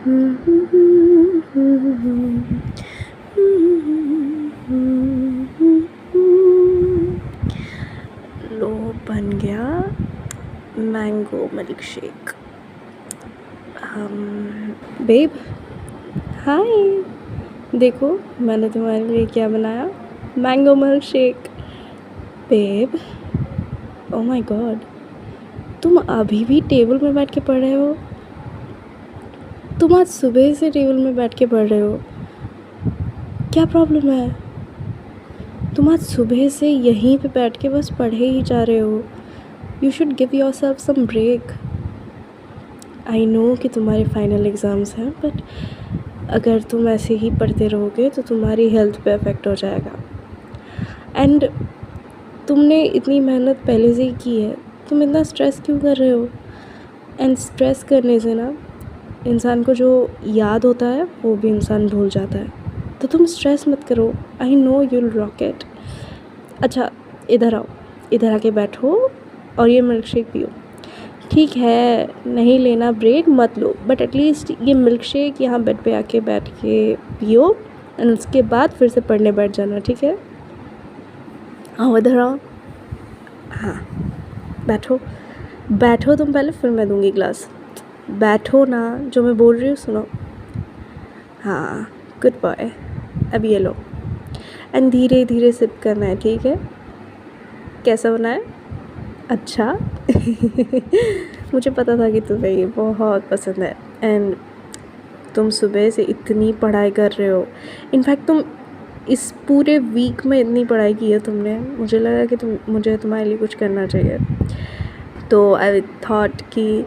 लो, बन गया mango milkshake. Babe, hi, देखो मैंने तुम्हारे लिए क्या बनाया, mango milkshake. Babe, oh my god, तुम अभी भी टेबल में बैठ के पढ़ रहे हो? तुम आज सुबह से टेबल में बैठ के पढ़ रहे हो, क्या प्रॉब्लम है? तुम आज सुबह से यहीं पे बैठ के बस पढ़े ही जा रहे हो। You should give yourself some break. I know कि तुम्हारे फाइनल एग्ज़ाम्स हैं, बट अगर तुम ऐसे ही पढ़ते रहोगे तो तुम्हारी हेल्थ पे अफेक्ट हो जाएगा। एंड तुमने इतनी मेहनत पहले से ही की है, तुम इतना स्ट्रेस क्यों कर रहे हो? एंड स्ट्रेस करने से ना इंसान को जो याद होता है वो भी इंसान भूल जाता है। तो तुम स्ट्रेस मत करो, I know you'll rock it. अच्छा, इधर आओ, इधर आके बैठो और ये मिल्क शेक पियो। ठीक है, नहीं लेना ब्रेक मत लो, बट एटलीस्ट ये मिल्क शेक यहाँ बेड पे आके बैठ के पियो एंड उसके बाद फिर से पढ़ने बैठ जाना, ठीक है? आओ इधर आओ। हाँ, बैठो बैठो तुम पहले, फिर मैं दूँगी ग्लास। बैठो ना, जो मैं बोल रही हूँ सुनो। हाँ, गुड बॉय। अब ये लो एंड धीरे धीरे सिप करना है, ठीक है? कैसा बना है? अच्छा मुझे पता था कि तुम्हें ये बहुत पसंद है एंड तुम सुबह से इतनी पढ़ाई कर रहे हो। इनफैक्ट तुम इस पूरे वीक में इतनी पढ़ाई की है तुमने, मुझे लगा कि मुझे तुम्हारे लिए कुछ करना चाहिए। तो आई थॉट कि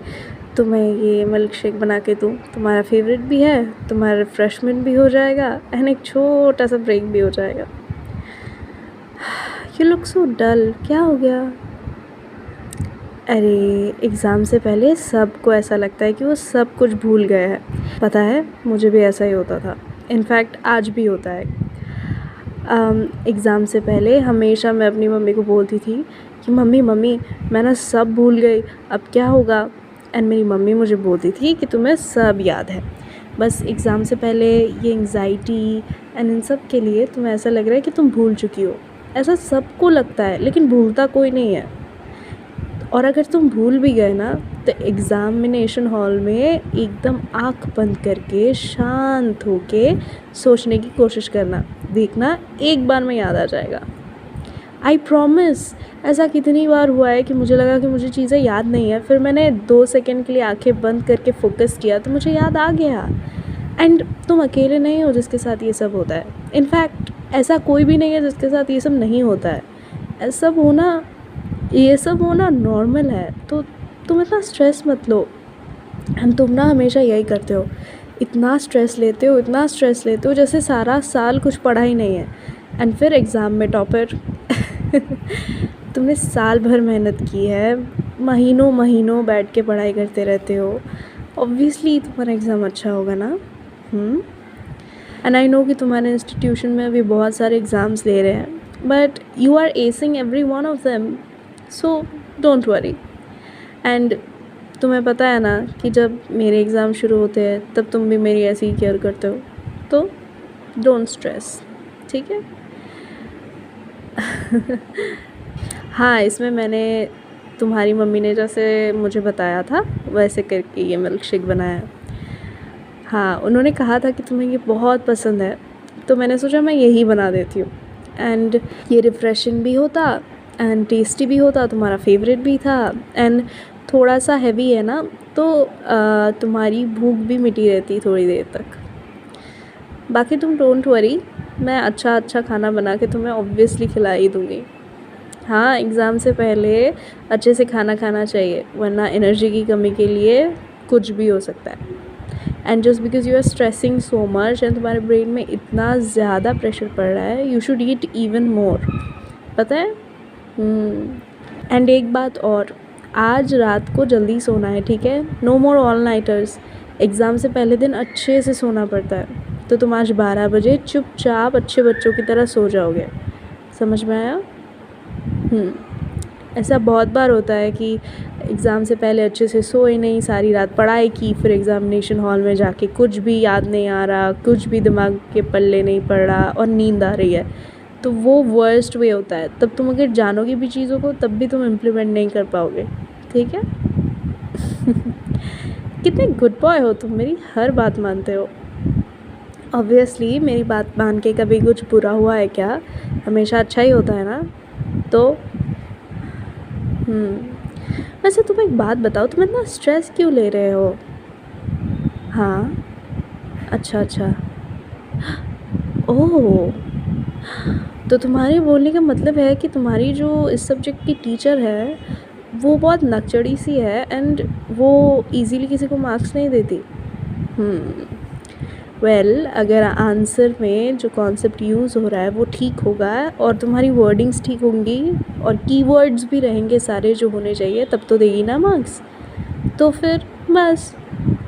तुम्हें ये मिल्क शेक बना के दूँ, तुम्हारा फेवरेट भी है, तुम्हारा रिफ़्रेशमेंट भी हो जाएगा एंड एक छोटा सा ब्रेक भी हो जाएगा। यू लुक सो डल, क्या हो गया? अरे, एग्ज़ाम से पहले सबको ऐसा लगता है कि वो सब कुछ भूल गए हैं। पता है, मुझे भी ऐसा ही होता था, इनफैक्ट आज भी होता है। एग्ज़ाम से पहले हमेशा मैं अपनी मम्मी को बोलती थी कि मम्मी मैं ना सब भूल गई, अब क्या होगा? एंड मेरी मम्मी मुझे बोलती थी कि तुम्हें सब याद है, बस एग्ज़ाम से पहले ये एंग्जाइटी एंड इन सब के लिए तुम्हें ऐसा लग रहा है कि तुम भूल चुकी हो। ऐसा सबको लगता है, लेकिन भूलता कोई नहीं है। और अगर तुम भूल भी गए ना, तो एग्ज़ामिनेशन हॉल में एकदम आँख बंद करके शांत होके सोचने की कोशिश करना, देखना एक बार में याद आ जाएगा। I promise. ऐसा कितनी बार हुआ है कि मुझे लगा कि मुझे चीज़ें याद नहीं है, फिर मैंने 2 सेकंड के लिए आंखें बंद करके फोकस किया तो मुझे याद आ गया। एंड तुम अकेले नहीं हो जिसके साथ ये सब होता है। इनफैक्ट ऐसा कोई भी नहीं है जिसके साथ ये सब नहीं होता है। ये सब होना नॉर्मल है, तो तुम इतना स्ट्रेस मत लो। एंड तुम ना हमेशा यही करते हो, इतना स्ट्रेस लेते हो जैसे सारा साल कुछ पढ़ा ही नहीं है एंड फिर एग्ज़ाम में टॉपर तुमने साल भर मेहनत की है, महीनों बैठ के पढ़ाई करते रहते हो, ऑब्वियसली तुम्हारा एग्ज़ाम अच्छा होगा ना। एंड आई नो कि तुम्हारे इंस्टीट्यूशन में अभी बहुत सारे एग्ज़ाम्स ले रहे हैं, but you are acing every one of them, so don't worry. And तुम्हें पता है ना कि जब मेरे एग्ज़ाम शुरू होते हैं तब तुम भी मेरी ऐसी ही केयर करते हो, तो डोंट स्ट्रेस, ठीक है? हाँ, इसमें मैंने तुम्हारी मम्मी ने जैसे मुझे बताया था वैसे करके ये मिल्क शेक बनाया। हाँ, उन्होंने कहा था कि तुम्हें ये बहुत पसंद है, तो मैंने सोचा मैं यही बना देती हूँ। एंड ये रिफ़्रेशिंग भी होता एंड टेस्टी भी होता, तुम्हारा फेवरेट भी था एंड थोड़ा सा हैवी है ना, तो तुम्हारी भूख भी मिटी रहती थोड़ी देर तक। बाकी तुम डोंट वरी, मैं अच्छा खाना बना के तुम्हें ऑब्वियसली खिला ही दूँगी। हाँ, एग्ज़ाम से पहले अच्छे से खाना खाना चाहिए, वरना एनर्जी की कमी के लिए कुछ भी हो सकता है। And just because you are stressing so much and तुम्हारे ब्रेन में इतना ज़्यादा प्रेशर पड़ रहा है, you should eat even more, पता है? एंड एक बात और, आज रात को जल्दी सोना है, ठीक है? No more all नाइटर्स। एग्ज़ाम से पहले दिन अच्छे से सोना पड़ता है, तो तुम आज 12 बजे चुपचाप अच्छे बच्चों की तरह सो जाओगे, समझ में आया? ऐसा बहुत बार होता है कि एग्ज़ाम से पहले अच्छे से सोए नहीं, सारी रात पढ़ाई की, फिर एग्ज़ामिनेशन हॉल में जाके कुछ भी याद नहीं आ रहा, कुछ भी दिमाग के पल्ले नहीं पड़ रहा और नींद आ रही है, तो वो वर्स्ट वे होता है। तब तुम अगर जानोगे भी चीज़ों को तब भी तुम इम्प्लीमेंट नहीं कर पाओगे, ठीक है। कितने गुड बॉय हो तुम, मेरी हर बात मानते हो। ऑब्वियसली मेरी बात मान के कभी कुछ बुरा हुआ है क्या? हमेशा अच्छा ही होता है ना। तो वैसे तुम एक बात बताओ, तुम इतना स्ट्रेस क्यों ले रहे हो? हाँ, अच्छा अच्छा। ओह, तो तुम्हारे बोलने का मतलब है कि तुम्हारी जो इस सब्जेक्ट की टीचर है वो बहुत नकचड़ी सी है एंड वो इजीली किसी को मार्क्स नहीं देती। वेल, अगर आंसर में जो कॉन्सेप्ट यूज़ हो रहा है वो ठीक होगा और तुम्हारी वर्डिंग्स ठीक होंगी और कीवर्ड्स भी रहेंगे सारे जो होने चाहिए, तब तो देगी ना मार्क्स। तो फिर बस।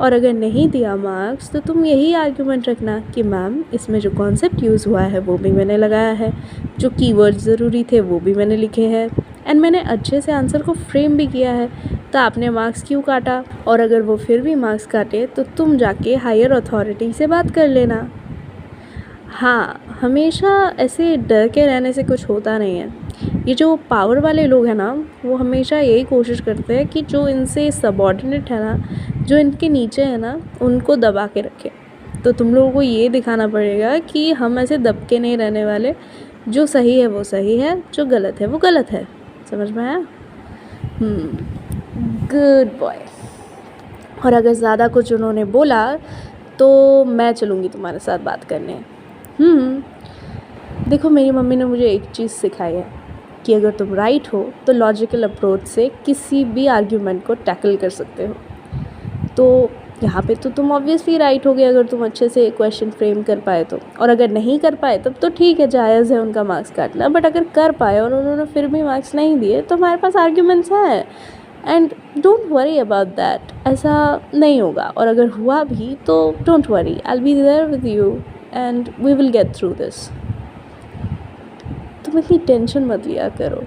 और अगर नहीं दिया मार्क्स तो तुम यही आर्ग्यूमेंट रखना कि मैम इसमें जो कॉन्सेप्ट यूज़ हुआ है वो भी मैंने लगाया है, जो कीवर्ड्स ज़रूरी थे वो भी मैंने लिखे हैं एंड मैंने अच्छे से आंसर को फ्रेम भी किया है, तो आपने मार्क्स क्यों काटा? और अगर वो फिर भी मार्क्स काटे तो तुम जाके हायर अथॉरिटी से बात कर लेना। हाँ, हमेशा ऐसे डर के रहने से कुछ होता नहीं है। ये जो पावर वाले लोग हैं ना, वो हमेशा यही कोशिश करते हैं कि जो इनसे सबऑर्डिनेट है ना, जो इनके नीचे है ना, उनको दबा के रखें। तो तुम लोगों को ये दिखाना पड़ेगा कि हम ऐसे दब के नहीं रहने वाले, जो सही है वो सही है, जो गलत है वो गलत है। समझ में आया? Good boy. और अगर ज़्यादा कुछ उन्होंने बोला तो मैं चलूँगी तुम्हारे साथ बात करने। देखो, मेरी मम्मी ने मुझे एक चीज़ सिखाई है कि अगर तुम राइट हो तो लॉजिकल अप्रोच से किसी भी आर्ग्यूमेंट को टैकल कर सकते हो। तो यहाँ पे तो तुम ऑब्वियसली राइट होगे अगर तुम अच्छे से क्वेश्चन फ्रेम कर पाए तो, और अगर नहीं कर पाए तब तो ठीक है, जायज़ है उनका मार्क्स काटना। बट अगर कर पाए और उन्होंने फिर भी मार्क्स नहीं दिए तो हमारे पास आर्ग्यूमेंट्स हैं and don't worry about that. ऐसा नहीं होगा, और अगर हुआ भी तो don't worry, I will be there with you and we will get through this. तुम इतनी टेंशन मत लिया करो।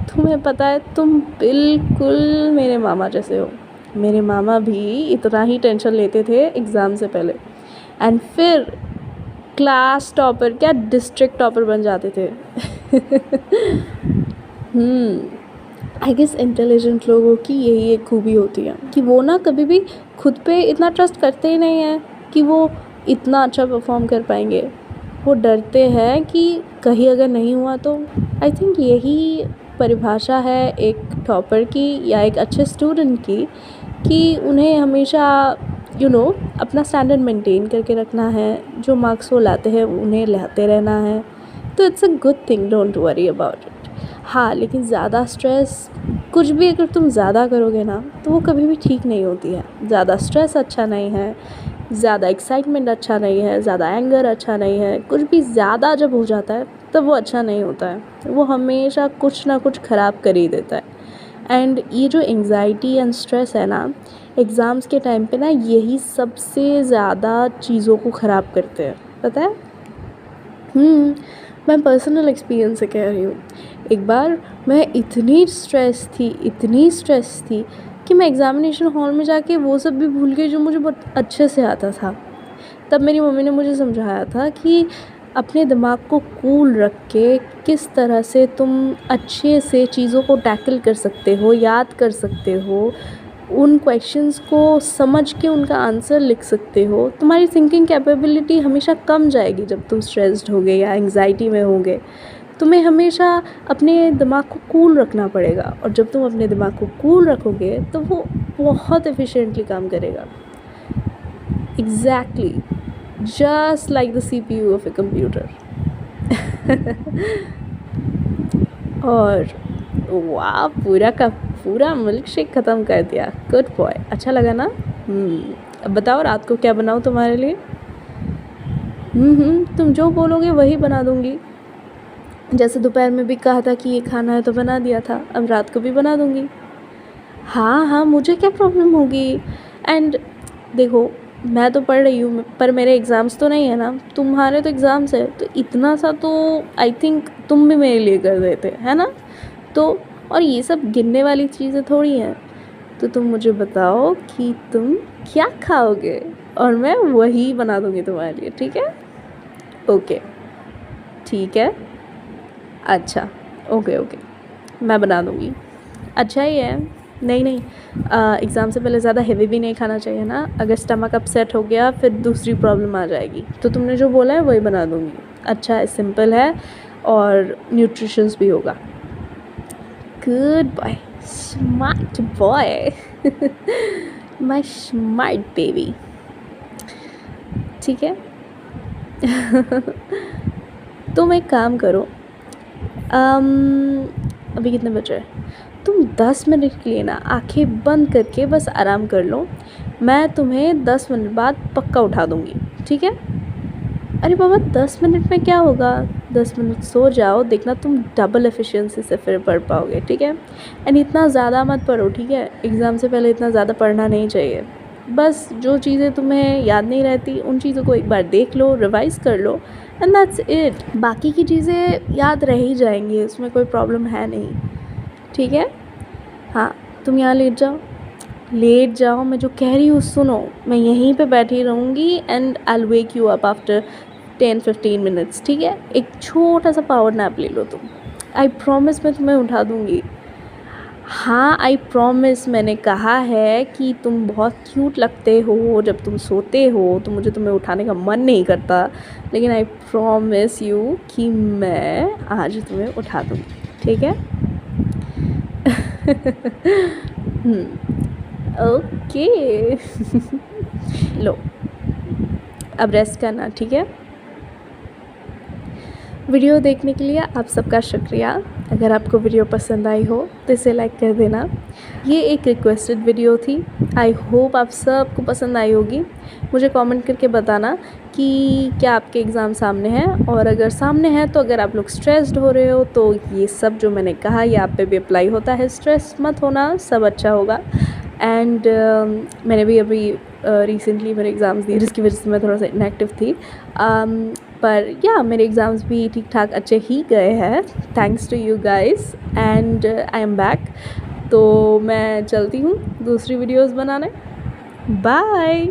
तुम्हें पता है तुम बिल्कुल मेरे मामा जैसे हो। मेरे मामा भी इतना ही टेंशन लेते थे एग्ज़ाम से पहले एंड फिर क्लास टॉपर क्या डिस्ट्रिक्ट टॉपर बन जाते थे। आई गेस इंटेलिजेंट लोगों की यही एक खूबी होती है कि वो ना कभी भी खुद पे इतना ट्रस्ट करते ही नहीं हैं कि वो इतना अच्छा परफॉर्म कर पाएंगे। वो डरते हैं कि कहीं अगर नहीं हुआ तो। आई थिंक यही परिभाषा है एक टॉपर की या एक अच्छे स्टूडेंट की, कि उन्हें हमेशा अपना स्टैंडर्ड मेंटेन करके रखना है, जो मार्क्स वो लाते हैं उन्हें लाते रहना है। तो it's a good thing, don't worry about it. हाँ, लेकिन ज़्यादा स्ट्रेस कुछ भी अगर तुम ज़्यादा करोगे ना तो वो कभी भी ठीक नहीं होती है। ज़्यादा स्ट्रेस अच्छा नहीं है, ज़्यादा एक्साइटमेंट अच्छा नहीं है, ज़्यादा एंगर अच्छा नहीं है। कुछ भी ज़्यादा जब हो जाता है तब वो अच्छा नहीं होता है, वो हमेशा कुछ ना कुछ ख़राब कर ही देता है। एंड ये जो एंग्जाइटी एंड स्ट्रेस है ना, एग्ज़ाम्स के टाइम पे ना यही सबसे ज़्यादा चीज़ों को ख़राब करते हैं, पता है। मैं पर्सनल एक्सपीरियंस से कह रही हूँ। एक बार मैं इतनी स्ट्रेस थी कि मैं एग्ज़ामिनेशन हॉल में जाके वो सब भी भूल गई जो मुझे बहुत अच्छे से आता था। तब मेरी मम्मी ने मुझे समझाया था कि अपने दिमाग को कूल रख के किस तरह से तुम अच्छे से चीज़ों को टैकल कर सकते हो, याद कर सकते हो, उन क्वेश्चंस को समझ के उनका आंसर लिख सकते हो। तुम्हारी थिंकिंग कैपेबिलिटी हमेशा कम जाएगी जब तुम स्ट्रेस्ड होगे या एंग्जाइटी में होगे। तुम्हें हमेशा अपने दिमाग को कूल रखना पड़ेगा, और जब तुम अपने दिमाग को कूल रखोगे तो वो बहुत एफिशिएंटली काम करेगा। Exactly, just like the CPU of a computer. और वाह, पूरा का पूरा मिल्क शेक ख़त्म कर दिया। गुड बॉय, अच्छा लगा ना। अब बताओ रात को क्या बनाऊँ तुम्हारे लिए। तुम जो बोलोगे वही बना दूँगी। जैसे दोपहर में भी कहा था कि ये खाना है तो बना दिया था, अब रात को भी बना दूँगी। हाँ, मुझे क्या प्रॉब्लम होगी। एंड देखो, मैं तो पढ़ रही हूँ पर मेरे एग्ज़ाम्स तो नहीं है ना, तुम्हारे तो एग्ज़ाम्स है, तो इतना सा तो आई थिंक तुम भी मेरे लिए कर देते, है ना। तो और ये सब गिनने वाली चीज़ें थोड़ी हैं। तो तुम मुझे बताओ कि तुम क्या खाओगे और मैं वही बना दूँगी तुम्हारे लिए, ठीक है? ओके, ठीक है, अच्छा, ओके ओके, मैं बना दूँगी। अच्छा ही है। नहीं नहीं, एग्ज़ाम से पहले ज़्यादा हेवी भी नहीं खाना चाहिए ना, अगर स्टमक अपसेट हो गया फिर दूसरी प्रॉब्लम आ जाएगी। तो तुमने जो बोला है वही बना दूँगी। अच्छा है, सिंपल है और न्यूट्रिशियस भी होगा। Good boy, smart boy, my smart baby. ठीक है। तुम एक काम करो, अभी कितने बजे हैं? तुम 10 मिनट के लिए ना आंखें बंद करके बस आराम कर लो, मैं तुम्हें 10 मिनट बाद पक्का उठा दूँगी, ठीक है? अरे बाबा 10 मिनट में क्या होगा, 10 मिनट सो जाओ, देखना तुम डबल एफिशिएंसी से फिर पढ़ पाओगे, ठीक है? एंड इतना ज़्यादा मत पढ़ो, ठीक है? एग्ज़ाम से पहले इतना ज़्यादा पढ़ना नहीं चाहिए। बस जो चीज़ें तुम्हें याद नहीं रहती उन चीज़ों को एक बार देख लो, रिवाइज़ कर लो एंड दैट्स इट। बाकी की चीज़ें याद रह ही जाएंगी, उसमें कोई प्रॉब्लम है नहीं, ठीक है? हाँ, तुम यहाँ लेट जाओ, मैं जो कह रही हूँ सुनो, मैं यहीं पे बैठी रहूँगी and I will wake you up after 10-15 minutes, ठीक है? एक छोटा सा पावर नैप ले लो तुम, आई प्रॉमिस मैं तुम्हें उठा दूँगी। हाँ, आई प्रॉमिस, मैंने कहा है कि तुम बहुत क्यूट लगते हो जब तुम सोते हो, तो मुझे तुम्हें उठाने का मन नहीं करता, लेकिन आई प्रॉमिस यू कि मैं आज तुम्हें उठा दूँगी, ठीक है? ओके। लो, अब रेस्ट करना, ठीक है? वीडियो देखने के लिए आप सबका शुक्रिया। अगर आपको वीडियो पसंद आई हो तो इसे लाइक कर देना। ये एक रिक्वेस्टेड वीडियो थी, आई होप आप सबको पसंद आई होगी। मुझे कमेंट करके बताना कि क्या आपके एग्ज़ाम सामने हैं, और अगर सामने हैं तो अगर आप लोग स्ट्रेस्ड हो रहे हो तो ये सब जो मैंने कहा ये आप पे भी अप्लाई होता है। स्ट्रेस मत होना, सब अच्छा होगा। एंड मैंने भी अभी रिसेंटली मेरे एग्ज़ाम्स दिए जिसकी वजह से मैं थोड़ा सा इनएक्टिव थी, पर या मेरे एग्ज़ाम्स भी ठीक ठाक अच्छे ही गए हैं, thanks to you guys, and I am back. तो मैं चलती हूँ दूसरी वीडियोस बनाने। बाय।